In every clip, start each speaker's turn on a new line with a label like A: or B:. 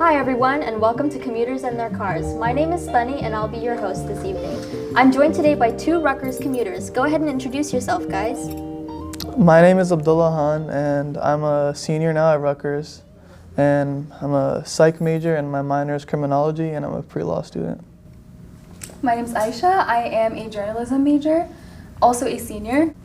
A: Hi everyone, and welcome to Commuters and Their Cars. My name is Sunny and I'll be your host this evening. I'm joined today by two Rutgers commuters. Go ahead and introduce yourself, guys.
B: My name is Abdullah Han, and I'm a senior now at Rutgers. And I'm a psych major, and my minor is criminology, and I'm a pre-law student.
C: My name is Aisha. I am a journalism major, also a senior.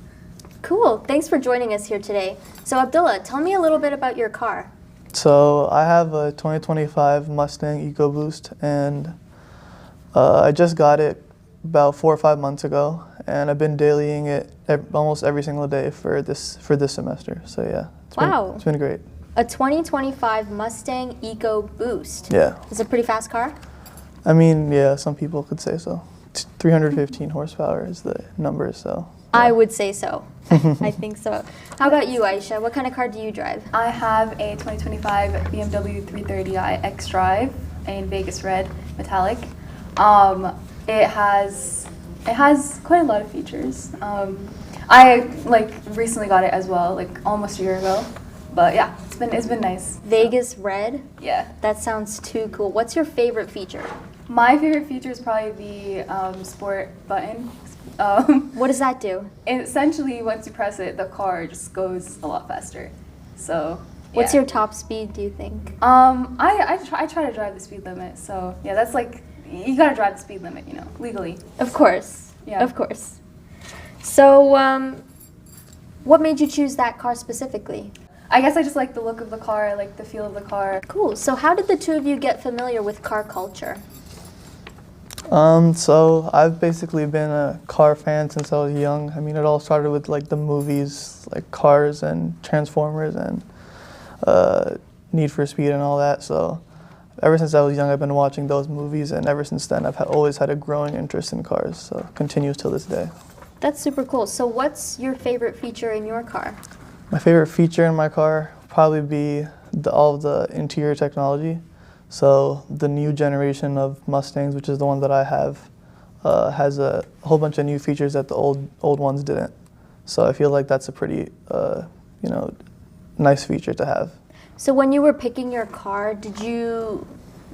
A: Cool, thanks for joining us here today. So Abdullah, tell me a little bit about your car.
B: So I have a 2025 Mustang EcoBoost, and I just got it about 4 or 5 months ago, and I've been dailying it almost every single day for this semester. So yeah, it's been great.
A: A 2025 Mustang EcoBoost.
B: Yeah.
A: It's a pretty fast car?
B: I mean, yeah, some people could say so. 315 horsepower is the number, so. Yeah.
A: I would say so. I think so. How about you, Aisha? What kind of car do you drive?
C: I have a 2025 BMW 330i X-Drive in Vegas red metallic. It has quite a lot of features. I recently got it as well, almost a year ago. But yeah, it's been nice.
A: Vegas red?
C: Yeah.
A: That sounds too cool. What's your favorite feature?
C: My favorite feature is probably the sport button.
A: What does that do?
C: Essentially, once you press it, the car just goes a lot faster. So. Yeah.
A: What's your top speed, do you think?
C: I try to drive the speed limit. So yeah, that's you gotta drive the speed limit, legally.
A: Of course.
C: Yeah.
A: Of course. So, what made you choose that car specifically?
C: I guess I just like the look of the car, I like the feel of the car.
A: Cool. So how did the two of you get familiar with car culture?
B: So I've basically been a car fan since I was young. I mean, it all started with the movies, like Cars and Transformers and Need for Speed and all that. So ever since I was young, I've been watching those movies, and ever since then, I've always had a growing interest in cars. So it continues till this day.
A: That's super cool. So what's your favorite feature in your car?
B: My favorite feature in my car would probably be all of the interior technology. So the new generation of Mustangs, which is the one that I have, has a whole bunch of new features that the old ones didn't. So I feel like that's a pretty, nice feature to have.
A: So when you were picking your car,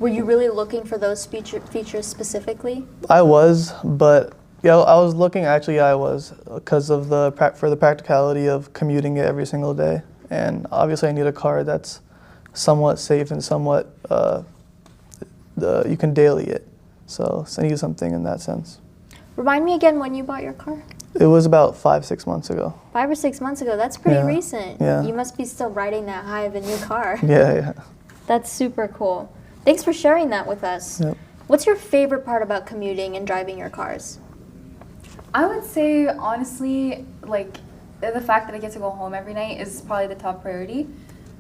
A: were you really looking for those features specifically?
B: I was, but yeah, I was looking. Actually, I was because of for the practicality of commuting it every single day, and obviously I need a car that's somewhat safe and somewhat you can daily it. So I need something in that sense.
A: Remind me again when you bought your car?
B: It was about 5-6 months ago.
A: 5 or 6 months ago. That's pretty recent.
B: Yeah.
A: You must be still riding that high of a new car.
B: Yeah.
A: That's super cool. Thanks for sharing that with us.
B: Yep.
A: What's your favorite part about commuting and driving your cars?
C: I would say, honestly, the fact that I get to go home every night is probably the top priority.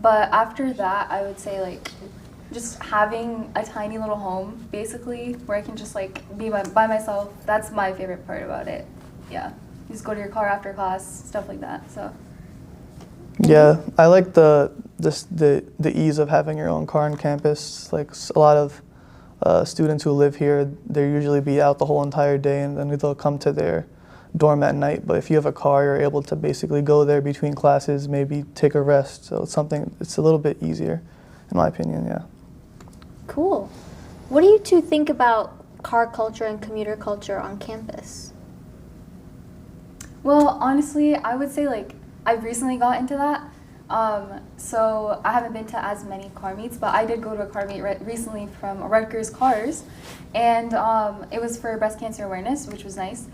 C: But after that, I would say, just having a tiny little home, basically, where I can just, be by myself. That's my favorite part about it. Yeah. You just go to your car after class, stuff like that, so.
B: Yeah, I like the ease of having your own car on campus. Like, a lot of students who live here, they usually be out the whole entire day, and then they'll come to their dorm at night. But if you have a car, you're able to basically go there between classes, maybe take a rest. So it's a little bit easier, in my opinion, yeah.
A: Cool. What do you two think about car culture and commuter culture on campus?
C: Well, honestly, I would say, I've recently got into that. So I haven't been to as many car meets, but I did go to a car meet recently from Rutgers Cars, and it was for breast cancer awareness, which was nice.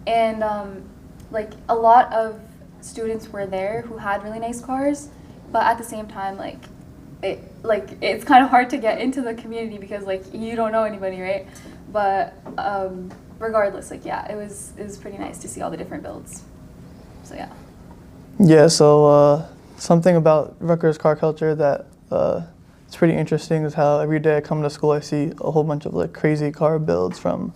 C: And a lot of students were there who had really nice cars, but at the same time, it's kind of hard to get into the community because you don't know anybody, right? But regardless, yeah, it was pretty nice to see all the different builds. So yeah.
B: Yeah. So something about Rutgers car culture that it's pretty interesting is how every day I come to school, I see a whole bunch of crazy car builds, from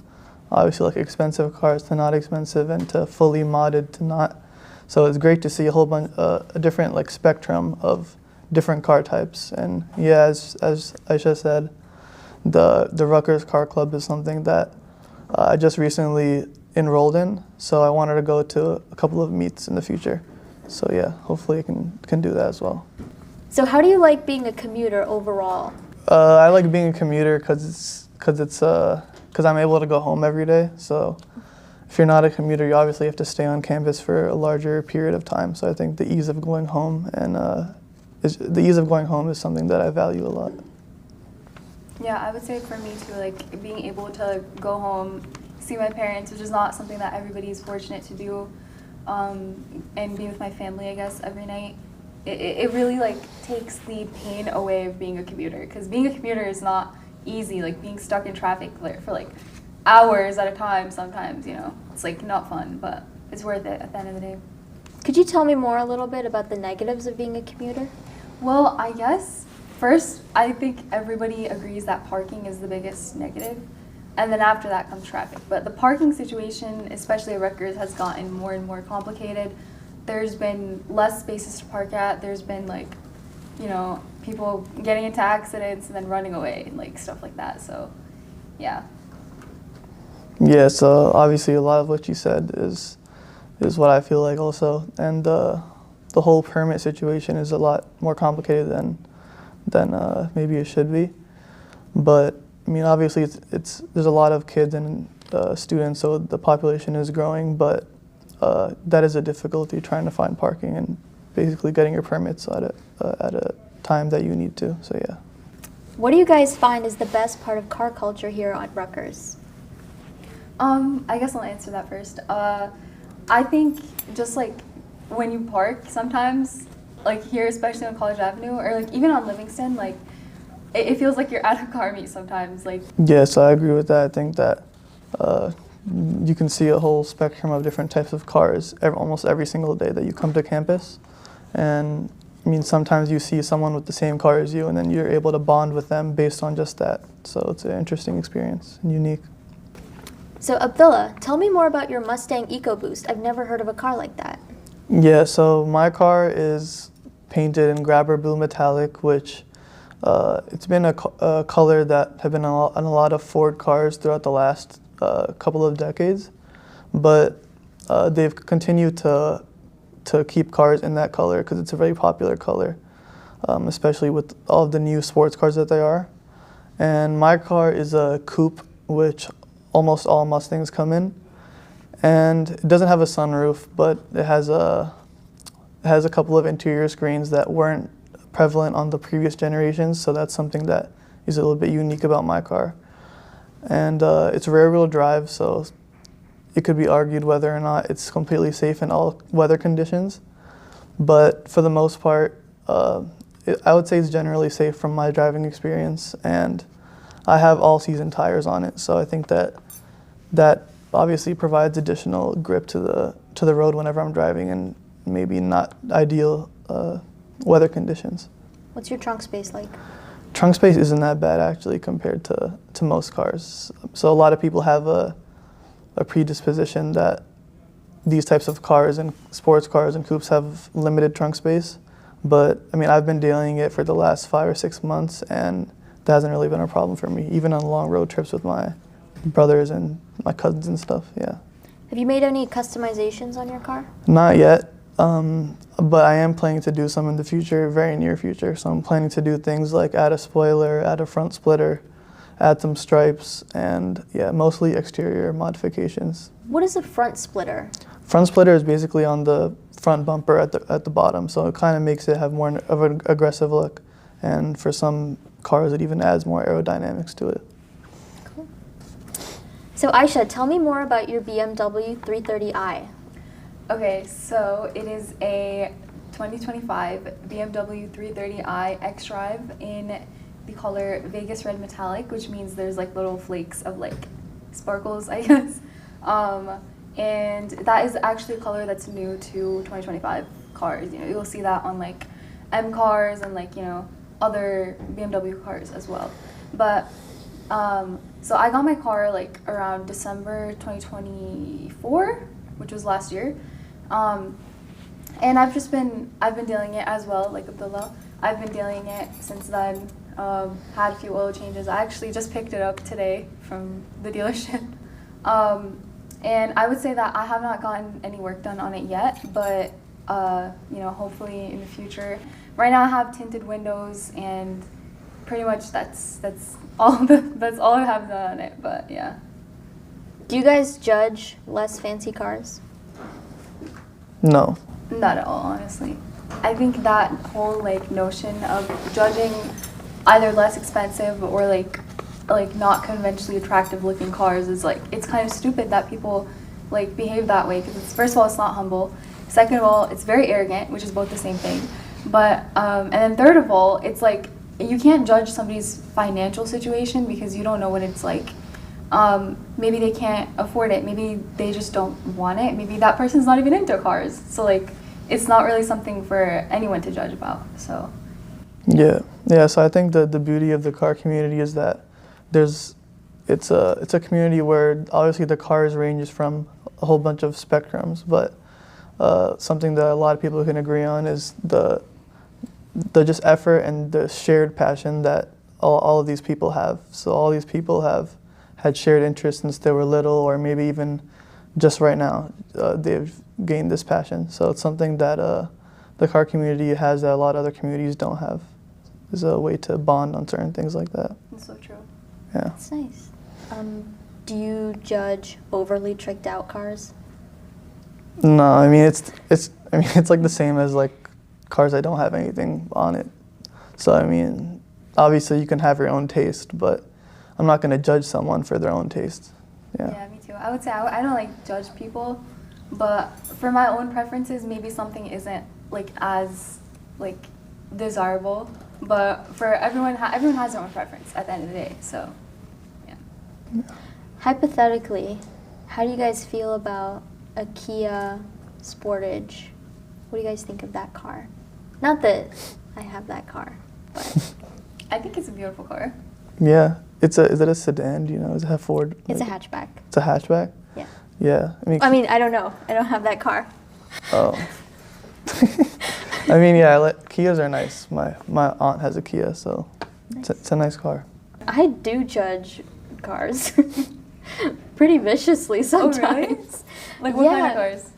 B: obviously expensive cars to not expensive, and to fully modded to not. So it's great to see a whole bunch, a different spectrum of different car types. And yeah, as Aisha said, the Rutgers Car Club is something that I just recently enrolled in. So I wanted to go to a couple of meets in the future. So yeah, hopefully I can do that as well.
A: So how do you like being a commuter overall?
B: I like being a commuter because I'm able to go home every day. So if you're not a commuter, you obviously have to stay on campus for a larger period of time. So I think the ease of going home is something that I value a lot.
C: Yeah, I would say for me too, like being able to go home, see my parents, which is not something that everybody is fortunate to do, and be with my family, I guess, every night. It really like takes the pain away of being a commuter, because being a commuter is not easy. Like being stuck in traffic for like hours at a time sometimes, you know, it's like not fun, but it's worth it at the end of the day.
A: Could you tell me more a little bit about the negatives of being a commuter?
C: Well, I guess first, I think everybody agrees that parking is the biggest negative, and then after that comes traffic. But the parking situation, especially at Rutgers, has gotten more and more complicated. There's been less spaces to park at. There's been like, you know, people getting into accidents and then running away and like stuff like that. So, yeah.
B: Yeah, so obviously a lot of what you said is what I feel like also, and the whole permit situation is a lot more complicated than maybe it should be. But I mean, obviously there's a lot of kids and students, so the population is growing, but that is a difficulty, trying to find parking and basically getting your permits at a time that you need to. So yeah.
A: What do you guys find is the best part of car culture here at Rutgers?
C: I guess I'll answer that first. I think just like when you park sometimes, like here, especially on College Avenue or like even on Livingston, like it feels like you're at a car meet sometimes. Like
B: Yes, I agree with that. I think that you can see a whole spectrum of different types of cars almost every single day that you come to campus. And I mean, sometimes you see someone with the same car as you, and then you're able to bond with them based on just that. So it's an interesting experience and unique.
A: So Abdullah, tell me more about your Mustang EcoBoost. I've never heard of a car like that.
B: Yeah, so my car is painted in grabber blue metallic, which it's been a color that have been on a lot of Ford cars throughout the last couple of decades, but they've continued to keep cars in that color because it's a very popular color, especially with all of the new sports cars that they are. And my car is a coupe, which almost all Mustangs come in, and it doesn't have a sunroof, but it has a couple of interior screens that weren't prevalent on the previous generations, so that's something that is a little bit unique about my car. And it's rear-wheel drive, so it could be argued whether or not it's completely safe in all weather conditions, but for the most part, I would say it's generally safe from my driving experience, and I have all-season tires on it, so I think that obviously provides additional grip to the road whenever I'm driving in maybe not ideal weather conditions.
A: What's your trunk space like?
B: Trunk space isn't that bad actually compared to most cars. So a lot of people have a predisposition that these types of cars and sports cars and coupes have limited trunk space. But I mean, I've been dealing it for the last 5 or 6 months, and that hasn't really been a problem for me, even on long road trips with my brothers and my cousins and stuff, yeah.
A: Have you made any customizations on your car?
B: Not yet, but I am planning to do some in the future, very near future. So I'm planning to do things like add a spoiler, add a front splitter, add some stripes, and yeah, mostly exterior modifications.
A: What is a front splitter?
B: Front splitter is basically on the front bumper at the bottom, so it kind of makes it have more of an aggressive look, and for some cars it even adds more aerodynamics to it.
A: Cool. So Aisha, tell me more about your BMW 330i.
C: okay, so it is a 2025 BMW 330i X-Drive in the color Vegas Red Metallic, which means there's like little flakes of like sparkles, I guess. And that is actually a color that's new to 2025 cars. You know, you'll see that on like M cars and like, you know, other BMW cars as well. But so I got my car like around December 2024, which was last year. And I've been dealing it as well, like Abdullah. I've been dealing it since then. Had a few oil changes. I actually just picked it up today from the dealership. And I would say that I have not gotten any work done on it yet, but you know, hopefully in the future. Right now I have tinted windows and pretty much that's that's all I have on it. But yeah.
A: Do you guys judge less fancy cars?
B: No.
C: Not at all, honestly. I think that whole like notion of judging either less expensive or like not conventionally attractive looking cars is like, it's kind of stupid that people like behave that way, because it's, first of all, it's not humble. Second of all, it's very arrogant, which is both the same thing. But and then third of all, it's like you can't judge somebody's financial situation because you don't know what it's like. Maybe they can't afford it. Maybe they just don't want it. Maybe that person's not even into cars. So like, it's not really something for anyone to judge about. So.
B: Yeah. So I think the beauty of the car community is that it's a community where obviously the cars ranges from a whole bunch of spectrums, but something that a lot of people can agree on is the just effort and the shared passion that all of these people have. So all these people have had shared interests since they were little, or maybe even just right now they've gained this passion. So it's something that the car community has that a lot of other communities don't have. Is a way to bond on certain things like that.
C: That's so true.
B: Yeah.
A: That's nice. Do you judge overly tricked out cars?
B: No, I mean it's like the same as like cars that don't have anything on it. So I mean, obviously you can have your own taste, but I'm not going to judge someone for their own taste.
C: Yeah, me too. I would say I don't like judge people, but for my own preferences, maybe something isn't like as like desirable. But for everyone has their own preference at the end of the day. So, yeah.
A: Hypothetically, how do you guys feel about a Kia Sportage? What do you guys think of that car? Not that I have that car, but
C: I think it's a beautiful car.
B: Yeah. Is it a sedan? Do you know? Does it have Ford?
A: it's a hatchback.
B: It's a hatchback?
A: Yeah.
B: Yeah.
A: I mean, I don't know. I don't have that car.
B: Oh. I mean, yeah, Kias are nice. My aunt has a Kia, so
A: Nice.
B: it's a nice car.
A: I do judge cars pretty viciously sometimes.
C: Like what kind of cars?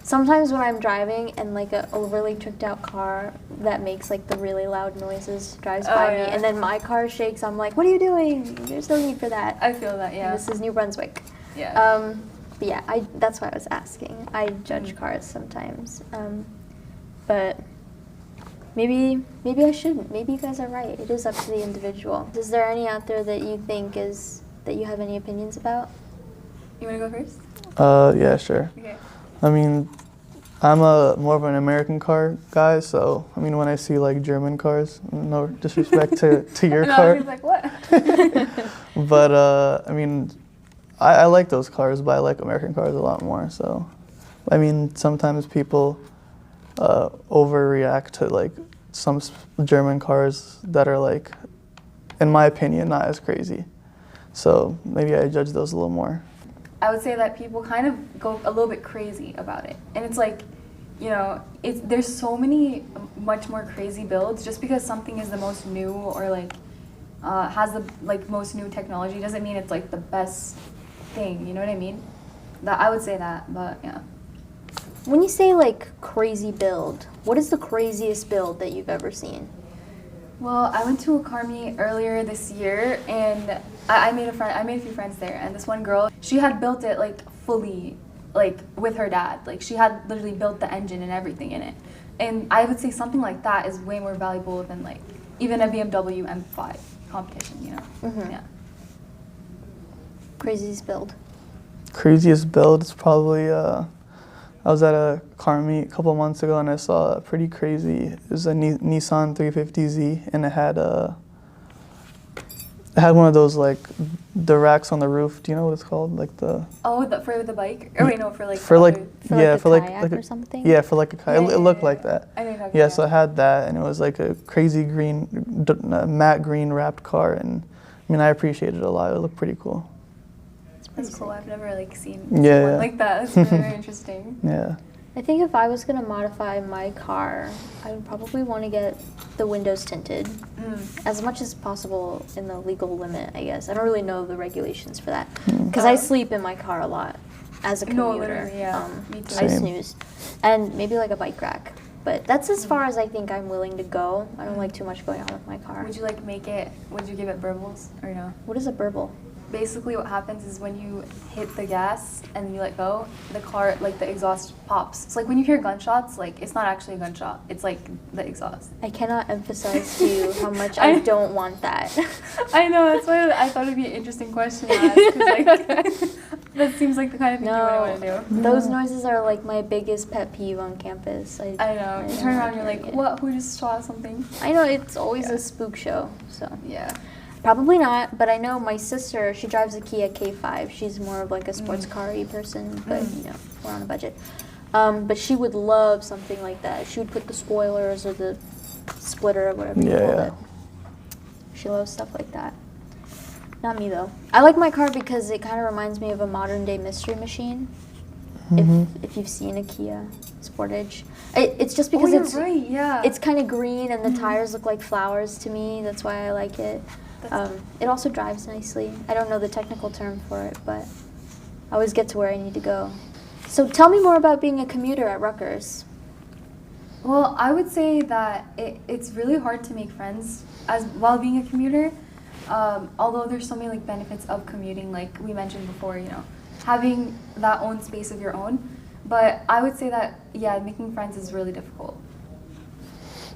A: Sometimes when I'm driving and like an overly tricked out car that makes like the really loud noises drives by me, and then my car shakes, I'm like, what are you doing? There's no need for that.
C: I feel that, yeah.
A: And this is New Brunswick.
C: Yeah.
A: But yeah, that's why I was asking. I judge cars sometimes. But maybe I shouldn't. Maybe you guys are right. It is up to the individual. Is there any out there that you think that you have any opinions about?
C: You want to go first?
B: Yeah, sure.
C: Okay.
B: I mean, I'm more of an American car guy, so I mean when I see like German cars, no disrespect to your car.
C: I was like, what?
B: But I mean, I like those cars, but I like American cars a lot more. So, I mean, sometimes people overreact to like some German cars that are like, in my opinion, not as crazy. So maybe I judge those a little more.
C: I would say that people kind of go a little bit crazy about it. And it's like, you know, there's so many much more crazy builds. Just because something is the most new or like has the like most new technology doesn't mean it's like the best thing, you know what I mean? That I would say that, but yeah.
A: When you say like crazy build, what is the craziest build that you've ever seen?
C: Well, I went to a car meet earlier this year, and I made a few friends there, and this one girl, she had built it like fully, like with her dad. Like she had literally built the engine and everything in it. And I would say something like that is way more valuable than like even a BMW M5 competition, you know?
A: Mm-hmm.
C: Yeah.
A: Craziest build.
B: Craziest build is probably I was at a car meet a couple months ago and I saw a pretty crazy. It was a Nissan 350Z and it had one of those like the racks on the roof. Do you know what it's called? Like the
C: for the bike? Or wait, no, for like
B: for like
A: For
B: yeah
A: like a
B: for like
A: kayak or something?
B: Yeah, for like a kayak.
C: Yeah,
B: It looked
C: yeah,
B: like
C: yeah.
B: that.
C: I know you're talking
B: Yeah,
C: about.
B: so I had that and it was like a crazy green, matte green wrapped car and I mean I appreciated it a lot. It looked pretty cool.
C: That's cool. I've never like seen
B: Yeah,
C: one
B: yeah.
C: like that. That's very interesting.
B: Yeah.
A: I think if I was going to modify my car, I would probably want to get the windows tinted as much as possible in the legal limit, I guess. I don't really know the regulations for that because I sleep in my car a lot as a commuter.
C: No, literally, yeah. Me too.
A: I
B: Same.
A: snooze. And maybe like a bike rack. But that's as far as I think I'm willing to go. I don't like too much going on with my car.
C: Would you like would you give it burbles or no?
A: What is a burble?
C: Basically what happens is when you hit the gas and you let go, the car, like the exhaust pops. It's like when you hear gunshots, like it's not actually a gunshot. It's like the exhaust.
A: I cannot emphasize to you how much I don't want that.
C: I know, that's why I thought it'd be an interesting question to ask. 'Cause like, that seems like the kind of thing you wouldn't want to do.
A: Those noises are like my biggest pet peeve on campus.
C: I know. You turn around and you're like, what? Who just shot something?
A: I know, it's always a spook show, so.
C: Yeah.
A: Probably not, but I know my sister, she drives a Kia K5. She's more of like a sports car-y person, but you know, we're on a budget. But she would love something like that. She would put the spoilers or the splitter or whatever you call it. She loves stuff like that. Not me though. I like my car because it kind of reminds me of a modern-day Mystery Machine. If you've seen a Kia Sportage, it's just because
C: you're right, yeah.
A: It's kind of green and the tires look like flowers to me. That's why I like it. It also drives nicely. I don't know the technical term for it, but I always get to where I need to go. So tell me more about being a commuter at Rutgers.
C: Well, I would say that it's really hard to make friends while being a commuter. Although there's so many like benefits of commuting, like we mentioned before, you know, having that own space of your own. But I would say that, yeah, making friends is really difficult.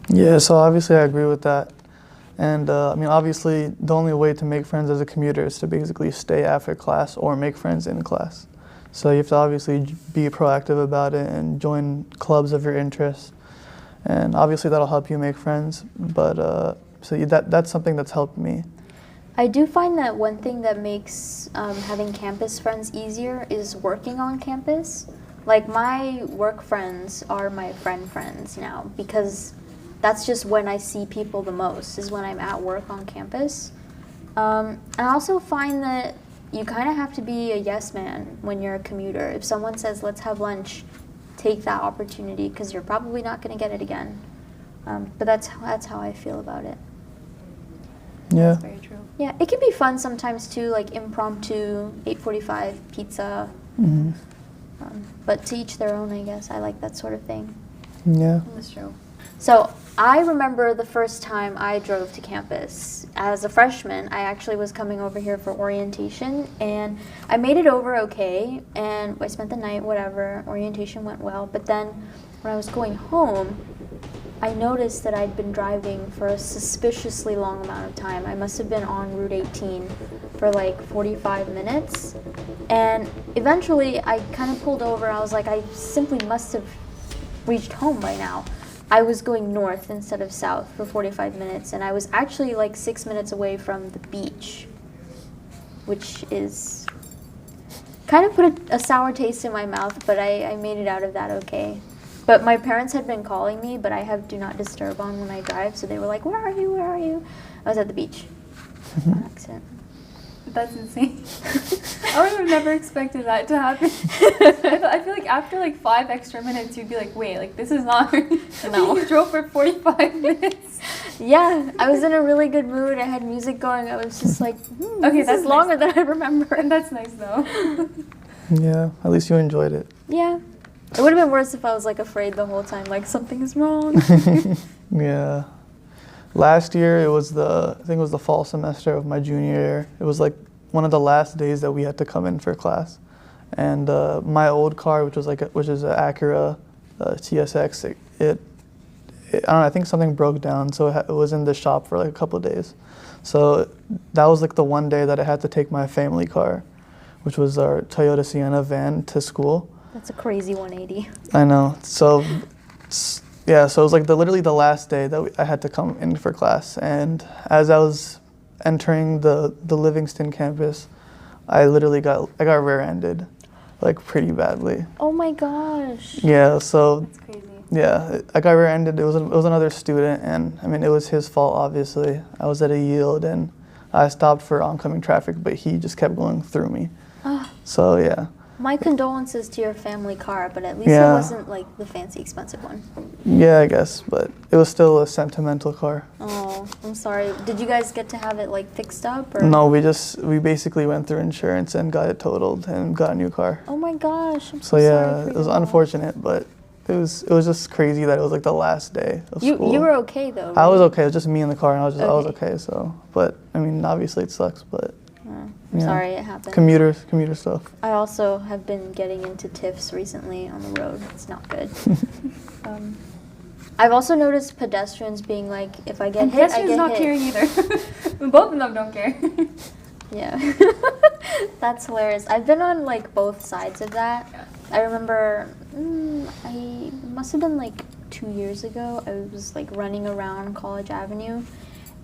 B: Yeah, so obviously I agree with that. And I mean, obviously, the only way to make friends as a commuter is to basically stay after class or make friends in class. So you have to obviously be proactive about it and join clubs of your interest. And obviously, that'll help you make friends. But that's something that's helped me.
A: I do find that one thing that makes having campus friends easier is working on campus. Like my work friends are my friends now because that's just when I see people the most, is when I'm at work on campus. I also find that you kind of have to be a yes man when you're a commuter. If someone says, let's have lunch, take that opportunity because you're probably not going to get it again. But that's how I feel about it.
B: Yeah.
C: That's very true.
A: Yeah, it can be fun sometimes too, like impromptu, 8:45 pizza. But to each their own, I guess. I like that sort of thing.
B: Yeah.
C: That's true.
A: So I remember the first time I drove to campus. As a freshman, I actually was coming over here for orientation, and I made it over okay, and I spent the night, whatever. Orientation went well, but then when I was going home, I noticed that I'd been driving for a suspiciously long amount of time. I must have been on Route 18 for like 45 minutes, and eventually I kind of pulled over. I was like, I simply must have reached home by now. I was going north instead of south for 45 minutes, and I was actually like 6 minutes away from the beach, which is kind of put a sour taste in my mouth, but I made it out of that okay. But my parents had been calling me, but I have do not disturb on when I drive, so they were like, where are you, where are you? I was at the beach on accident.
C: That's insane. I would have never expected that to happen. I feel like after like 5 extra minutes, you'd be like, wait, like this is not. No. You drove for 45 minutes.
A: Yeah, I was in a really good mood. I had music going. I was just like,
C: okay,
A: that's longer than I remember.
C: And that's nice though.
B: Yeah, at least you enjoyed it.
A: Yeah. It would have been worse if I was like afraid the whole time, like something is wrong.
B: Yeah. Last year, I think it was the fall semester of my junior year. It was like one of the last days that we had to come in for class. And my old car, which is an Acura TSX, I don't know, I think something broke down, so it was in the shop for like a couple of days. So that was like the one day that I had to take my family car, which was our Toyota Sienna van, to school.
A: That's a crazy 180.
B: I know. So yeah, so it was like literally the last day that I had to come in for class. And as I was entering the Livingston campus, I got rear-ended, like pretty badly.
A: Oh my gosh.
B: Yeah, so
C: That's crazy.
B: yeah, I got rear-ended. It was another student, and I mean it was his fault obviously. I was at a yield and I stopped for oncoming traffic, but he just kept going through me. So yeah.
A: My condolences to your family car, but at least
B: Yeah.
A: it wasn't like the fancy expensive one.
B: Yeah, I guess, but it was still a sentimental car.
A: Oh, I'm sorry. Did you guys get to have it like fixed up or?
B: No, we basically went through insurance and got it totaled and got a new car.
A: Oh my gosh. I'm
B: So
A: so
B: yeah,
A: sorry for
B: it was
A: your loss.
B: unfortunate, but it was just crazy that it was like the last day of school.
A: You were okay though.
B: I was
A: right?
B: okay. It was just me in the car, and I was
A: Okay.
B: okay. So, but I mean, obviously it sucks, but
A: I'm
B: yeah.
A: sorry it happened.
B: Commuter stuff.
A: I also have been getting into tiffs recently on the road. It's not good. I've also noticed pedestrians being like, if I get
C: And
A: hit, I
C: pedestrians
A: get
C: not
A: hit.
C: caring either. Both of them don't care.
A: Yeah. That's hilarious. I've been on like both sides of that.
C: Yeah.
A: I remember, I must have been like 2 years ago. I was like running around College Avenue,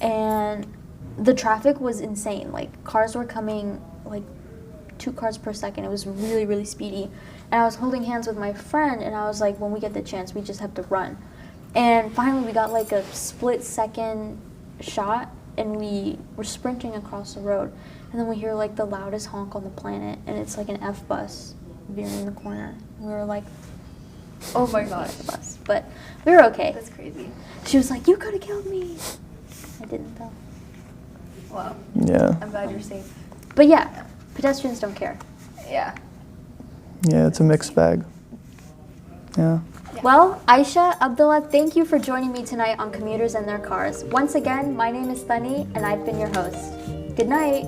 A: and the traffic was insane. Like cars were coming like 2 cars per second. It was really, really speedy. And I was holding hands with my friend, and I was like, when we get the chance, we just have to run. And finally, we got like a split-second shot, and we were sprinting across the road. And then we hear like the loudest honk on the planet, and it's like an F bus veering the corner. We were like,
C: Oh my gosh.
A: F bus. But we were okay.
C: That's crazy.
A: She was like, you could have killed me. I didn't though.
C: Wow.
B: Yeah.
C: I'm glad you're safe.
A: But yeah, pedestrians don't care.
C: Yeah.
B: Yeah, it's a mixed bag. Yeah.
A: Well, Aisha, Abdullah, thank you for joining me tonight on Commuters and Their Cars. Once again, my name is Thani, and I've been your host. Good night.